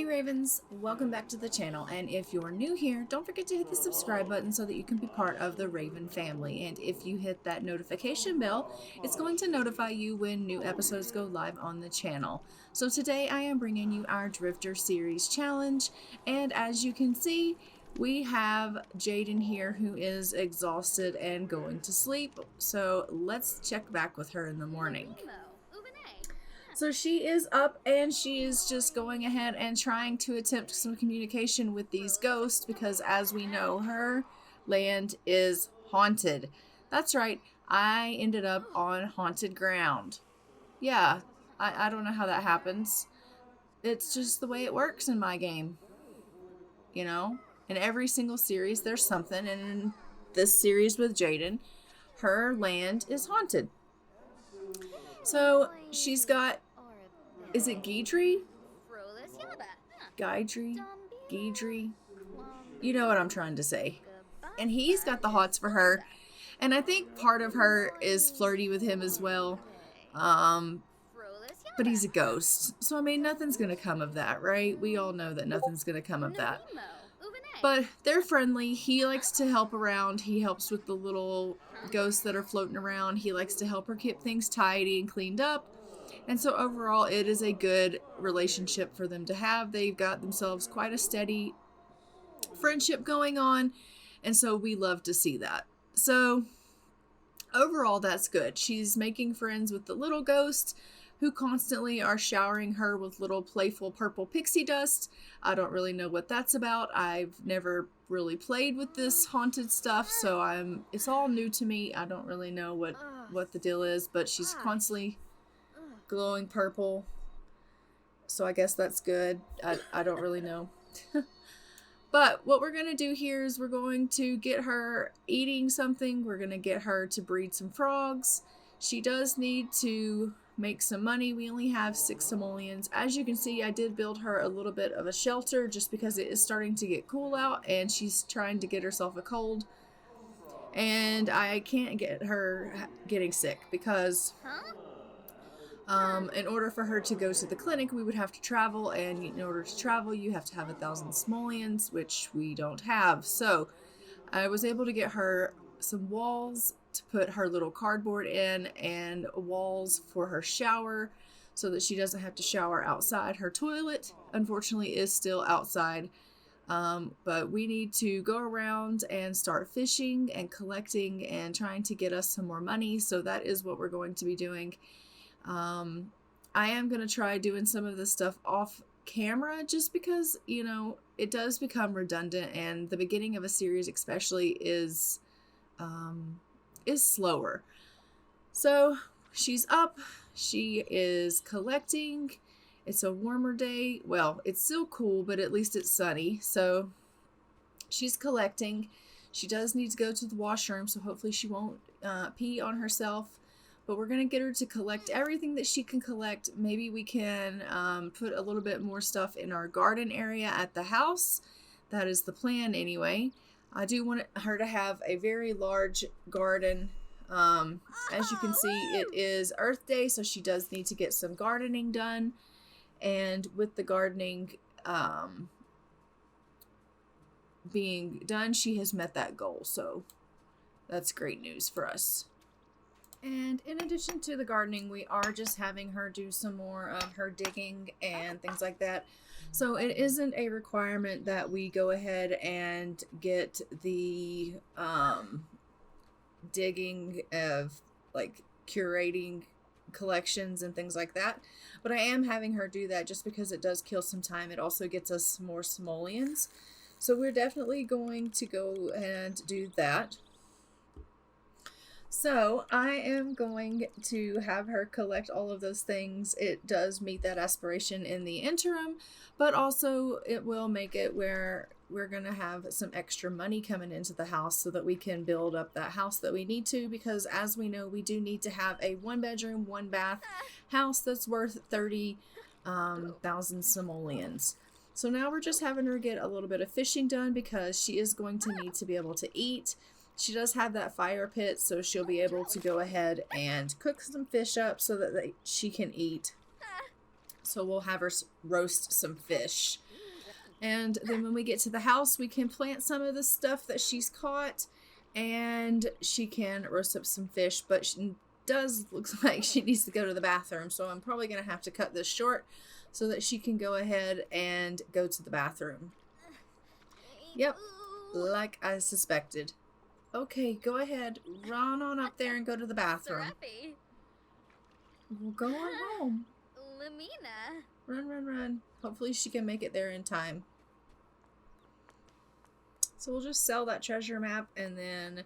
Hey Ravens, welcome back to the channel, and if you're new here, don't forget to hit the subscribe button so that you can be part of the Raven family. And if you hit that notification bell, it's going to notify you when new episodes go live on the channel. So today I am bringing you our Drifter series challenge, and as you can see, we have Jayden here who is exhausted and going to sleep. So let's check back with her in the morning. So she is up and she is just going ahead and trying to attempt some communication with these ghosts because, as we know, her land is haunted. That's right, I ended up on haunted ground. Yeah, I don't know how that happens. It's just the way it works in my game. You know? In every single series there's something, and in this series with Jayden, her land is haunted. So she's got, is it Guidry? Guidry? You know what I'm trying to say. And he's got the hots for her. And I think part of her is flirty with him as well. But he's a ghost. So, I mean, nothing's going to come of that, right? We all know that nothing's going to come of that. But they're friendly. He likes to help around. He helps with the little ghosts that are floating around. He likes to help her keep things tidy and cleaned up. And so overall, it is a good relationship for them to have. They've got themselves quite a steady friendship going on. And so we love to see that. So overall, that's good. She's making friends with the little ghosts who constantly are showering her with little playful purple pixie dust. I don't really know what that's about. I've never really played with this haunted stuff, so it's all new to me. I don't really know what the deal is, but she's constantly glowing purple, so I guess that's good. I don't really know. But what we're going to do here is we're going to get her eating something. We're going to get her to breed some frogs. She does need to make some money. We only have 6 simoleons. As you can see, I did build her a little bit of a shelter just because it is starting to get cool out and she's trying to get herself a cold. And I can't get her getting sick because in order for her to go to the clinic, we would have to travel, and in order to travel, you have to have 1,000 simoleons, which we don't have. So I was able to get her some walls to put her little cardboard in, and walls for her shower so that she doesn't have to shower outside. Her toilet, unfortunately, is still outside. But we need to go around and start fishing and collecting and trying to get us some more money. So that is what we're going to be doing. I am going to try doing some of this stuff off camera just because, you know, it does become redundant, and the beginning of a series especially is slower. So she's up, she is collecting. It's a warmer day. Well, it's still cool, but at least it's sunny. So she's collecting. She does need to go to the washroom, so hopefully she won't pee on herself. But we're going to get her to collect everything that she can collect. Maybe we can put a little bit more stuff in our garden area at the house. That is the plan anyway. I do want her to have a very large garden. As you can see, it is Earth Day, so she does need to get some gardening done. And with the gardening being done, she has met that goal. So that's great news for us. And in addition to the gardening, we are just having her do some more of her digging and things like that. So it isn't a requirement that we go ahead and get the digging of like curating collections and things like that. But I am having her do that just because it does kill some time. It also gets us more simoleons. So we're definitely going to go and do that. So I am going to have her collect all of those things. It does meet that aspiration in the interim, but also it will make it where we're going to have some extra money coming into the house so that we can build up that house that we need to, because as we know, we do need to have a 1-bedroom, 1-bath house that's worth 30,000 simoleons. So now we're just having her get a little bit of fishing done because she is going to need to be able to eat. She does have that fire pit, so she'll be able to go ahead and cook some fish up so that she can eat. So we'll have her roast some fish. And then when we get to the house, we can plant some of the stuff that she's caught, and she can roast up some fish, but she looks like she needs to go to the bathroom. So I'm probably going to have to cut this short so that she can go ahead and go to the bathroom. Yep, like I suspected. Okay, go ahead. Run on up there and go to the bathroom. We'll go on home. Run, run, run. Hopefully she can make it there in time. So we'll just sell that treasure map, and then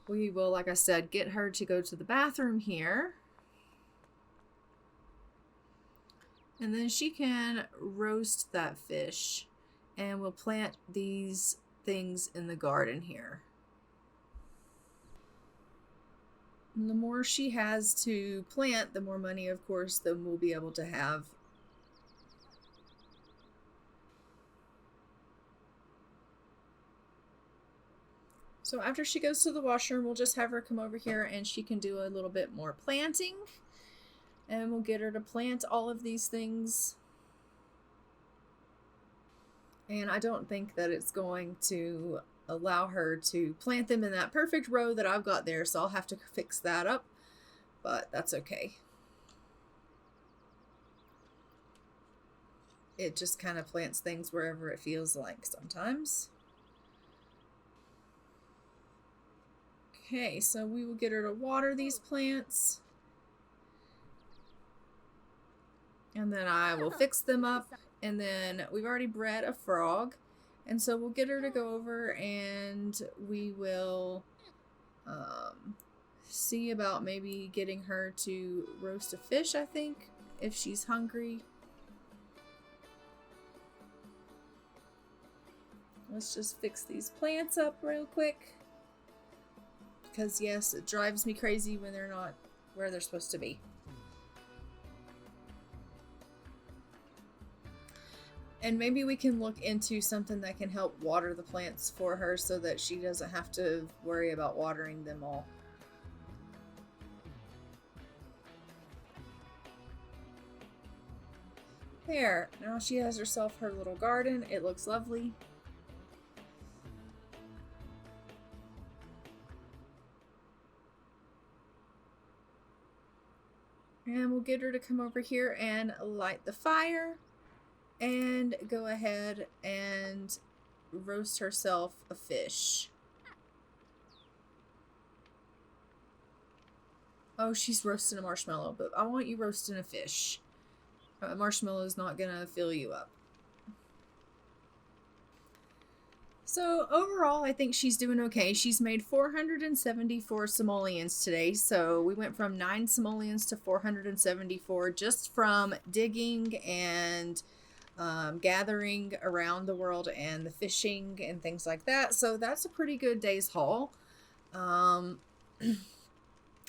we will, like I said, get her to go to the bathroom here. And then she can roast that fish, and we'll plant these things in the garden here. And the more she has to plant, the more money, of course, then we'll be able to have. So after she goes to the washroom, we'll just have her come over here and she can do a little bit more planting. And we'll get her to plant all of these things. And I don't think that it's going to allow her to plant them in that perfect row that I've got there. So I'll have to fix that up. But that's okay. It just kind of plants things wherever it feels like sometimes. Okay, so we will get her to water these plants. And then I will fix them up. And then we've already bred a frog. And so we'll get her to go over and we will see about maybe getting her to roast a fish, I think, if she's hungry. Let's just fix these plants up real quick. Because yes, it drives me crazy when they're not where they're supposed to be. And maybe we can look into something that can help water the plants for her so that she doesn't have to worry about watering them all. There, now she has herself her little garden. It looks lovely. And we'll get her to come over here and light the fire and go ahead and roast herself a fish. Oh, she's roasting a marshmallow, but I want you roasting a fish. A marshmallow is not gonna fill you up. So overall, I think she's doing okay. She's made 474 simoleons today. So we went from 9 simoleons to 474 just from digging and gathering around the world and the fishing and things like that. So that's a pretty good day's haul.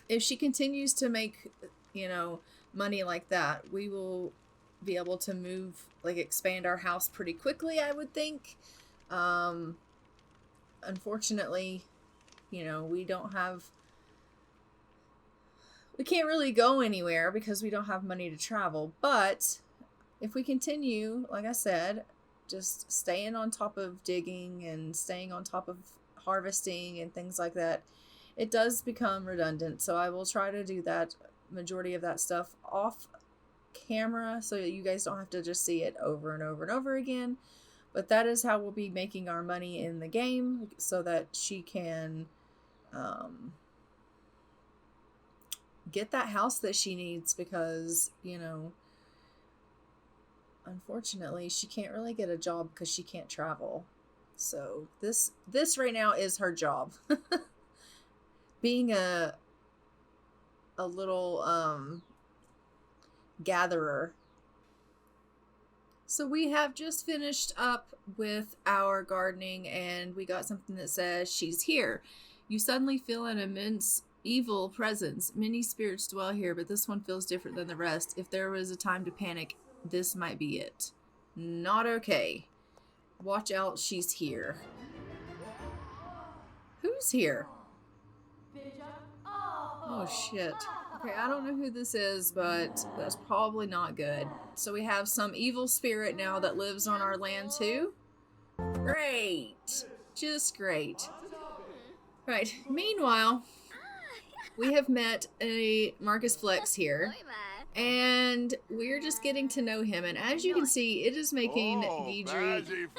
If she continues to make, money like that, we will be able to expand our house pretty quickly, I would think. Unfortunately, we can't really go anywhere because we don't have money to travel. But if we continue, like I said, just staying on top of digging and staying on top of harvesting and things like that, it does become redundant. So I will try to do that majority of that stuff off camera so that you guys don't have to just see it over and over and over again. But that is how we'll be making our money in the game so that she can get that house that she needs because, unfortunately, she can't really get a job because she can't travel. So this right now is her job. Being a little gatherer. So we have just finished up with our gardening and we got something that says she's here. You suddenly feel an immense evil presence. Many spirits dwell here, but this one feels different than the rest. If there was a time to panic, this might be it. Not okay. Watch out, she's here. Who's here? Oh shit. Okay, I don't know who this is, but that's probably not good. So we have some evil spirit now that lives on our land too. Great. Just great. Right. Meanwhile, we have met a Marcus Flex here. And we're just getting to know him. And as you can see, it is making Guidry,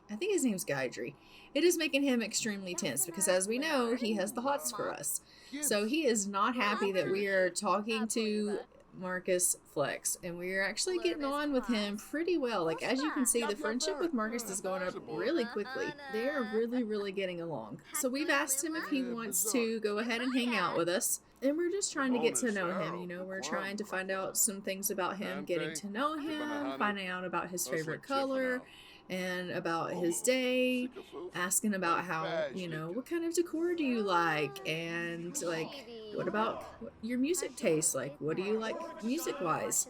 I think his name's Guidry. It is making him extremely tense because, as we know, he has the hots for us. So he is not happy that we are talking to Marcus Flex. And we are actually getting on with him pretty well. Like, as you can see, the friendship with Marcus is going up really quickly. They are really, really getting along. So we've asked him if he wants to go ahead and hang out with us. And we're just trying to get to know him, you know, we're trying to find out some things about him, getting to know him, finding out about his favorite color, and about his day, asking about how, you know, what kind of decor do you like, and, like, what about your music taste, like, what do you like music-wise?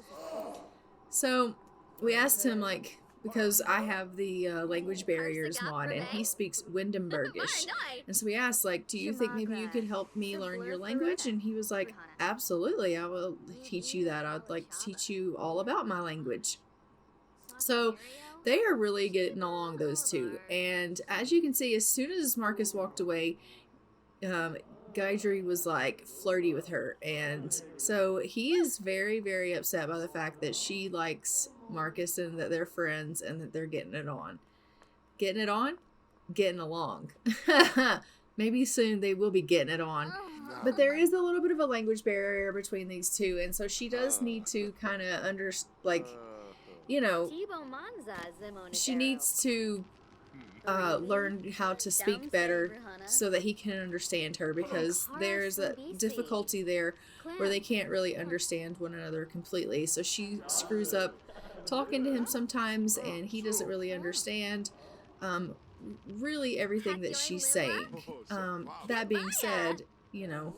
So, we asked him, like, because I have the language barriers mod, and he speaks Windenburgish. And so we asked, like, do you think maybe you could help me learn your language? And he was like, absolutely, I will teach you that. I'd like to teach you all about my language. So they are really getting along, those two. And as you can see, as soon as Marcus walked away, Guidry was like flirty with her, and so he is very, very upset by the fact that she likes Marcus and that they're friends and that they're getting it on. Getting it on? Getting along. Maybe soon they will be getting it on. But there is a little bit of a language barrier between these two, and so she does need to kind of you know, she needs to learn how to speak better so that he can understand her, because there's a difficulty there where they can't really understand one another completely. So she screws up talking to him sometimes, and he doesn't really understand really everything that she's saying. That being said, you know,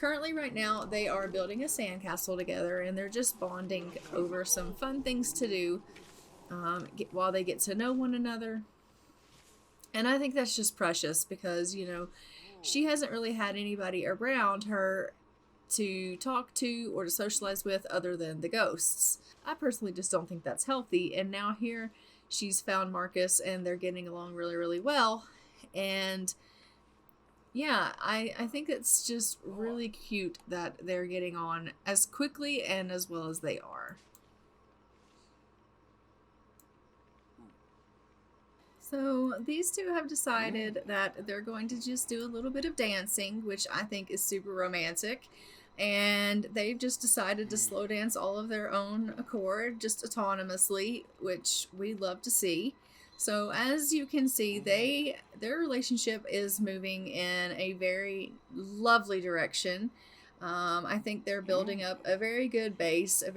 currently right now they are building a sandcastle together, and they're just bonding over some fun things to do while they get to know one another. And I think that's just precious because, you know, she hasn't really had anybody around her to talk to or to socialize with other than the ghosts. I personally just don't think that's healthy. And now here she's found Marcus and they're getting along really, really well. And yeah, I think it's just really cute that they're getting on as quickly and as well as they are. So these two have decided that they're going to just do a little bit of dancing, which I think is super romantic. And they've just decided to slow dance all of their own accord, just autonomously, which we love to see. So as you can see, their relationship is moving in a very lovely direction. I think they're building up a very good base of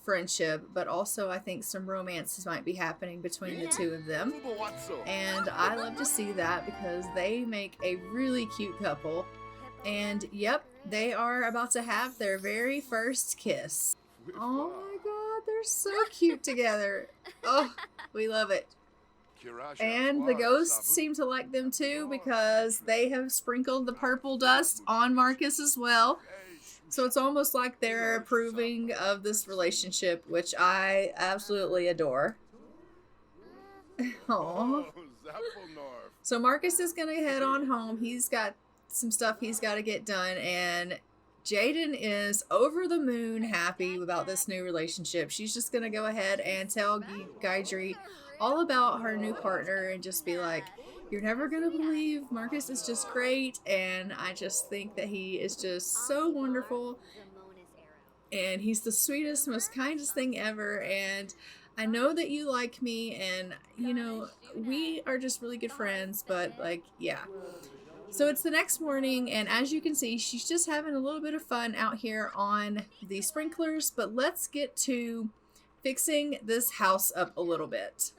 friendship, but also I think some romances might be happening between the two of them. And I love to see that because they make a really cute couple. And yep, they are about to have their very first kiss. Oh my god, they're so cute together. Oh, we love it. And the ghosts seem to like them too because they have sprinkled the purple dust on Marcus as well. So it's almost like they're approving of this relationship, which I absolutely adore. Aww. So Marcus is going to head on home. He's got some stuff he's got to get done, and Jayden is over the moon happy about this new relationship. She's just going to go ahead and tell Guidry all about her new partner and just be like, you're never going to believe Marcus is just great, and I just think that he is just so wonderful, and he's the sweetest, most kindest thing ever, and I know that you like me, and, you know, we are just really good friends, but, like, yeah. So it's the next morning, and as you can see, she's just having a little bit of fun out here on the sprinklers, but let's get to fixing this house up a little bit.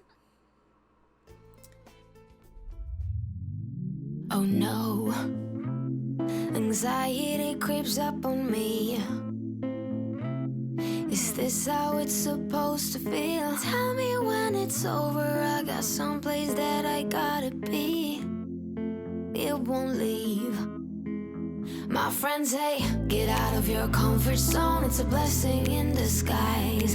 Oh no, anxiety creeps up on me. Is this how it's supposed to feel? Tell me when it's over, I got someplace that I gotta be. It won't leave. My friends say, get out of your comfort zone, it's a blessing in disguise.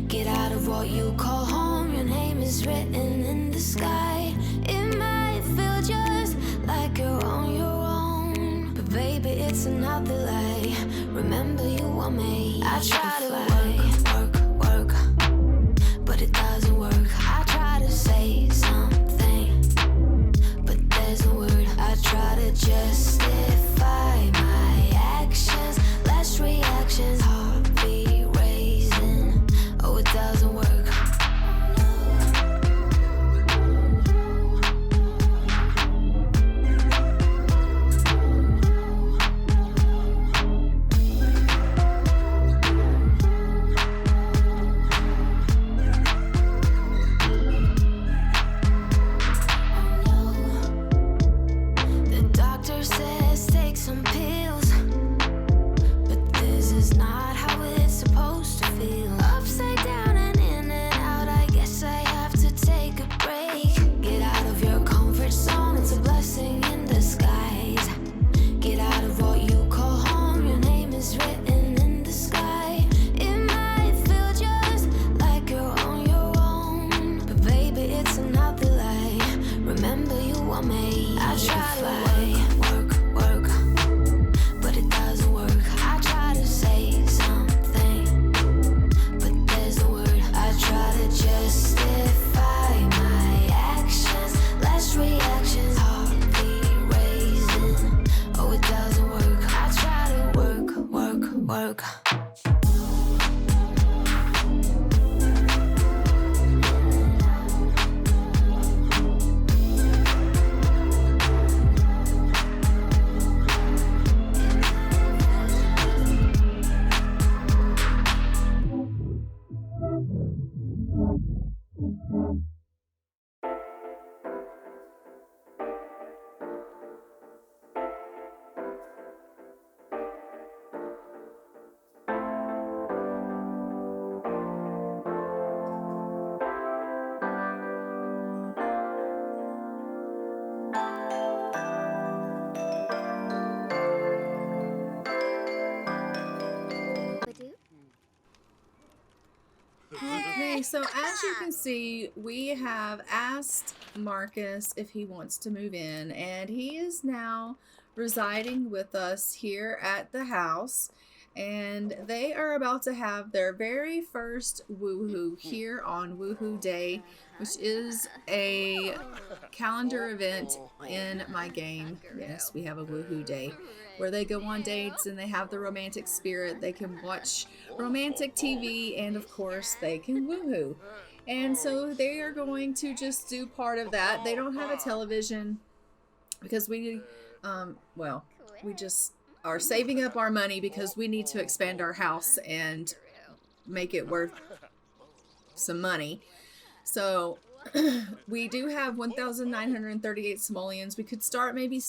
Get out of what you call home, your name is written in the sky. It might feel just like you're on your own, but baby, it's another lie. Remember, you were made. I try to work, but it doesn't work. I try to say something, but there's no word. I try to justify my actions, less reactions, heart be raising. Oh, it doesn't work. Okay, so as you can see, we have asked Marcus if he wants to move in, and he is now residing with us here at the house, and they are about to have their very first woohoo here on Woohoo Day, which is a calendar event in my game. Yes, we have a Woohoo Day where they go on dates and they have the romantic spirit. They can watch romantic TV and of course they can woohoo. And so they are going to just do part of that. They don't have a television because we just are saving up our money because we need to expand our house and make it worth some money. So we do have 1,938 simoleons. We could start maybe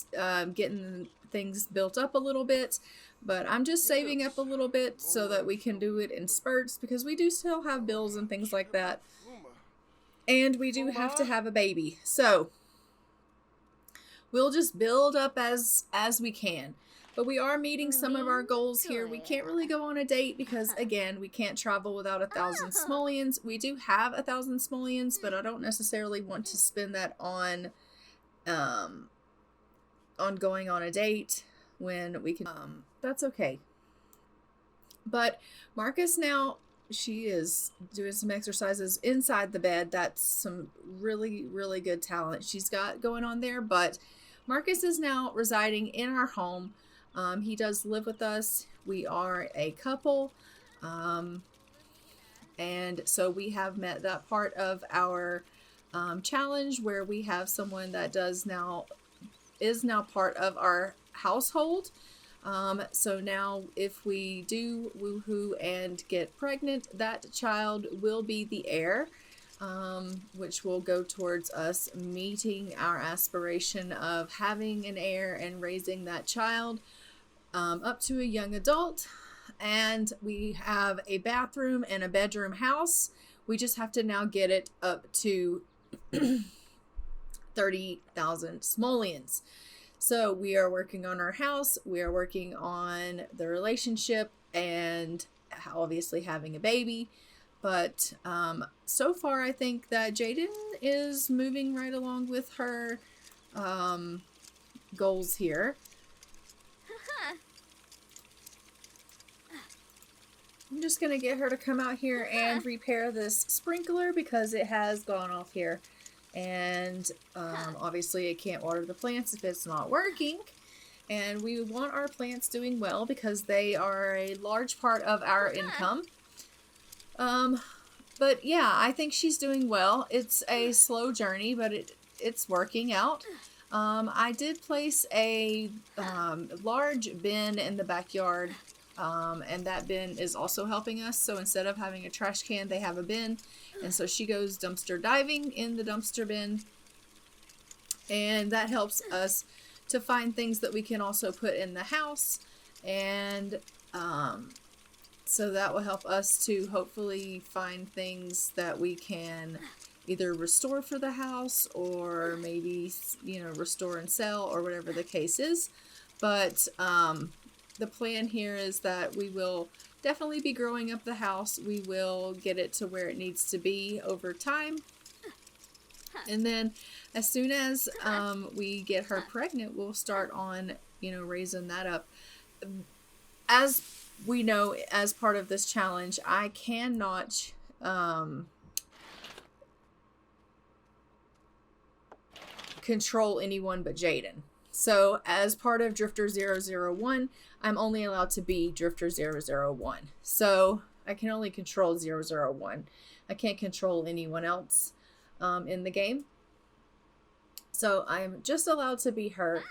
getting things built up a little bit, but I'm just saving up a little bit so that we can do it in spurts because we do still have bills and things like that, and we do have to have a baby, so we'll just build up as we can. But we are meeting some of our goals here. We can't really go on a date because again, we can't travel without 1,000 simoleons. We do have 1,000 simoleons, but I don't necessarily want to spend that on going on a date when we can. That's okay. But Marcus now, she is doing some exercises inside the bed. That's some really, really good talent she's got going on there. But Marcus is now residing in our home. He does live with us. We are a couple. And so we have met that part of our challenge where we have someone that is now part of our household. So now if we do woohoo and get pregnant, that child will be the heir, which will go towards us meeting our aspiration of having an heir and raising that child up to a young adult. And we have a bathroom and a bedroom house. We just have to now get it up to 30,000 simoleons. So we are working on our house, we are working on the relationship, and obviously having a baby. But so far, I think that Jayden is moving right along with her goals here. I'm just going to get her to come out here and repair this sprinkler because it has gone off here. And obviously it can't water the plants if it's not working. And we want our plants doing well because they are a large part of our income. But yeah, I think she's doing well. It's a slow journey, but it's working out. I did place a large bin in the backyard, and that bin is also helping us. So instead of having a trash can, they have a bin. And so she goes dumpster diving in the dumpster bin. And that helps us to find things that we can also put in the house. And so that will help us to hopefully find things that we can either restore for the house or maybe, you know, restore and sell or whatever the case is. But the plan here is that we will definitely be growing up the house. We will get it to where it needs to be over time. And then as soon as we get her pregnant, we'll start on, you know, raising that up. As we know, as part of this challenge, I cannot control anyone but Jayden. So as part of Drifter 001, I'm only allowed to be Drifter 001. So I can only control 001. I can't control anyone else in the game. So I'm just allowed to be her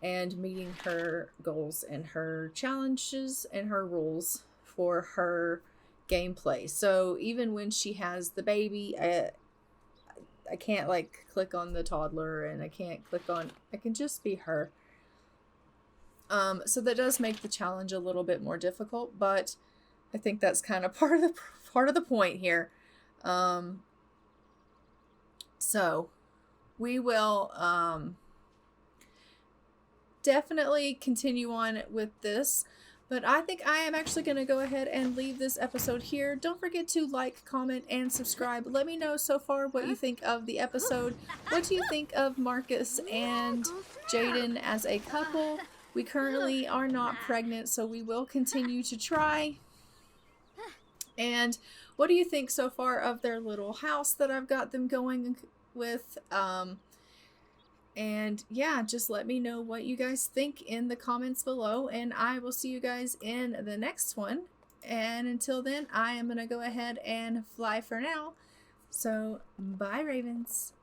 and meeting her goals and her challenges and her rules for her gameplay. So even when she has the baby, I can't like click on the toddler, and I can't click on, I can just be her. So that does make the challenge a little bit more difficult, but I think that's kind of part of the point here. So we will definitely continue on with this, but I think I am actually going to go ahead and leave this episode here. Don't forget to like, comment, and subscribe. Let me know so far what you think of the episode. What do you think of Marcus and Jayden as a couple? We currently are not pregnant, so we will continue to try. And what do you think so far of their little house that I've got them going with? And yeah, just let me know what you guys think in the comments below, and I will see you guys in the next one. And until then, I am going to go ahead and fly for now. So, bye, Ravens.